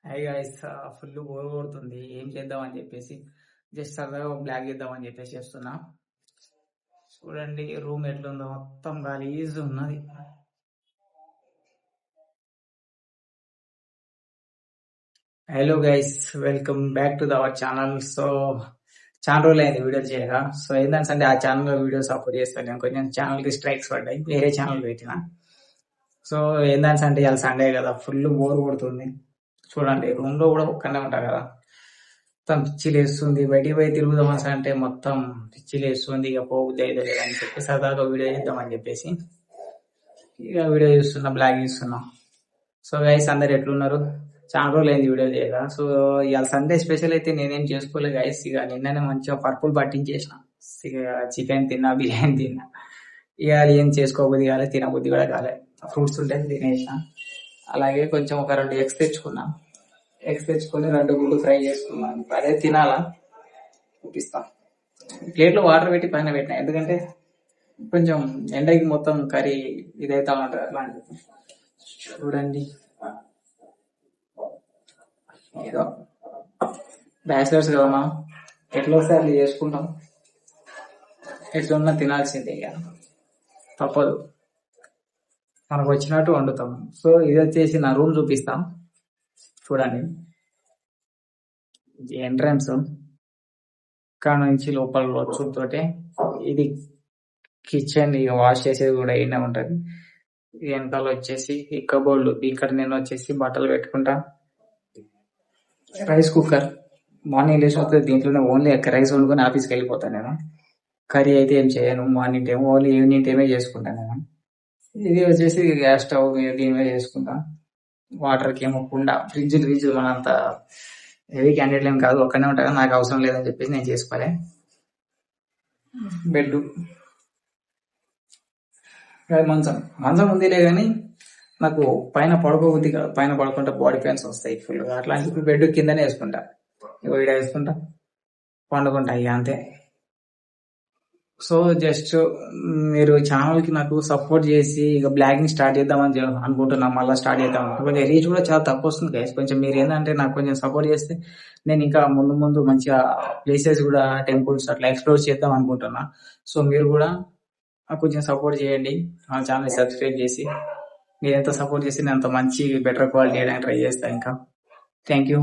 Hi guys, full bore కొడుతుంది. ఏం చేద్దాం అని చెప్పేసి జస్ట్ సరదాగా బ్లాక్ చేద్దాం అని చెప్పేసి చేస్తున్నా. చూడండి రూమ్ ఎట్లుందో, మొత్తం గలీజ్ ఉన్నది. Hello guys, welcome back to our channel. So చాలా రోజులు అయింది వీడియోలు చేయగా. సో ఏంటంటే ఆ ఛానల్ లో వీడియోస్ అప్లోడ్ చేస్తాను. నేను కొంచెం ఛానల్ కి స్ట్రైక్స్ పడ్డాయి, వేరే ఛానల్ పెట్టిన. సో ఏంటంటే ఇవాళ సండే కదా, ఫుల్ బోర్ కొడుతుంది. చూడండి రూమ్ లో కూడా ఒక్కనే ఉంటా కదా, మొత్తం పిచ్చి లేస్తుంది. బయటికి పోయి తిరుగుదాం అంటే మొత్తం పిచ్చి లేస్తుంది. ఇక పోబుద్ది అయితే అని చెప్పి సరదాగా వీడియో చేద్దాం అని చెప్పేసి ఇక వీడియో చూస్తున్నా, బ్లాగ్ చూస్తున్నా. సో గైస్ అందరు ఎట్లున్నారు? చాలా రోజులు అయింది వీడియో చేయగా. సో ఇవాళ సండే స్పెషల్ అయితే నేనేం చేసుకోలేదు గైస్. ఇక నిన్ననే మంచిగా పర్పుల్ పట్టించేసిన. ఇక చికెన్ తిన్నా, బిర్యానీ తిన్నా. ఇక ఏం చేసుకోబుద్ది కాలే, తినబుద్ది కూడా కాలే. ఫ్రూట్స్ ఉంటే తినేసిన. అలాగే కొంచెం ఒక 2 ఎగ్స్ తెచ్చుకున్నా. ఎగ్స్ తెచ్చుకొని 2 గుడ్లు ఫ్రై చేసుకున్నాను. అదే తినాలా చూపిస్తా. ప్లేట్లో వాటర్ పెట్టి పైన పెట్టినా, ఎందుకంటే కొంచెం ఎండకి మొత్తం కర్రీ ఇదైతా ఉంటది అట్లాంటిది. చూడండి ఏదో బ్యాచిలర్స్ కదా మనం, ఎట్లా వస్తే అట్లా చేసుకుంటాం. ఎట్లున్నా తినాల్సిందే, ఇక తప్పదు. మనకు వచ్చినట్టు వండుతాం. సో ఇది వచ్చేసి నా రూమ్ చూపిస్తాం. చూడండి ఎంట్రన్స్ కాడ నుంచి లోపల వచ్చుతోటే ఇది కిచెన్. ఇక వాష్ చేసేది కూడా ఈయనే ఉంటది. వెనకాల వచ్చేసి ఈ కబోర్డ్, ఇక్కడ నేను వచ్చేసి బట్టలు పెట్టుకుంటా. రైస్ కుక్కర్, మార్నింగ్ లేచి వస్తే దీంట్లోనే ఓన్లీ రైస్ వండుకొని ఆఫీస్కి వెళ్ళిపోతాను నేను. కర్రీ అయితే ఏం చేయను మార్నింగ్ టైం, ఓన్లీ ఈవినింగ్ టైమే చేసుకుంటాను నేను. ఇది వచ్చేసి గ్యాస్ స్టవ్, దీని మీద చేసుకుంటా. వాటర్కి ఏమో కుండ, ఫ్రిడ్జ్ మనంత హెవీ క్యాండిడేట్ ఏం కాదు, ఒక్కనే ఉంటాను. నాకు అవసరం లేదని చెప్పేసి నేను చేసుకోలే. బెడ్, మంచం ఉందిలే కానీ నాకు పైన పడుకోబుద్ది కాదు. పైన పడుకుంటే బాడీ పెయిన్స్ వస్తాయి ఫుల్. అట్లాంటి బెడ్ కిందనే వేసుకుంటా. ఇక్కడ వేసుకుంటా, పండుకుంటా, ఇక అంతే. సో జస్ట్ మీరు ఛానల్ కి నాకు సపోర్ట్ చేసి ఇక బ్లాగింగ్ స్టార్ట్ చేద్దామని అనుకుంటున్నా. మళ్ళీ స్టార్ట్ చేద్దాం. కొంచెం రీచ్ కూడా చాలా తక్కువ వస్తుంది గైస్. కొంచెం మీరు ఏంటంటే నాకు కొంచెం సపోర్ట్ చేస్తే నేను ఇంకా ముందు మంచిగా ప్లేసెస్ కూడా, టెంపుల్స్ అట్లా ఎక్స్ప్లోర్ చేద్దాం అనుకుంటున్నా. సో మీరు కూడా నాకు కొంచెం సపోర్ట్ చేయండి. మా ఛానల్ సబ్స్క్రైబ్ చేసి, మీరు ఎంత సపోర్ట్ చేస్తే నేను అంత మంచి బెటర్ క్వాలిటీ చేయడానికి ట్రై చేస్తాను. ఇంకా థ్యాంక్ యూ.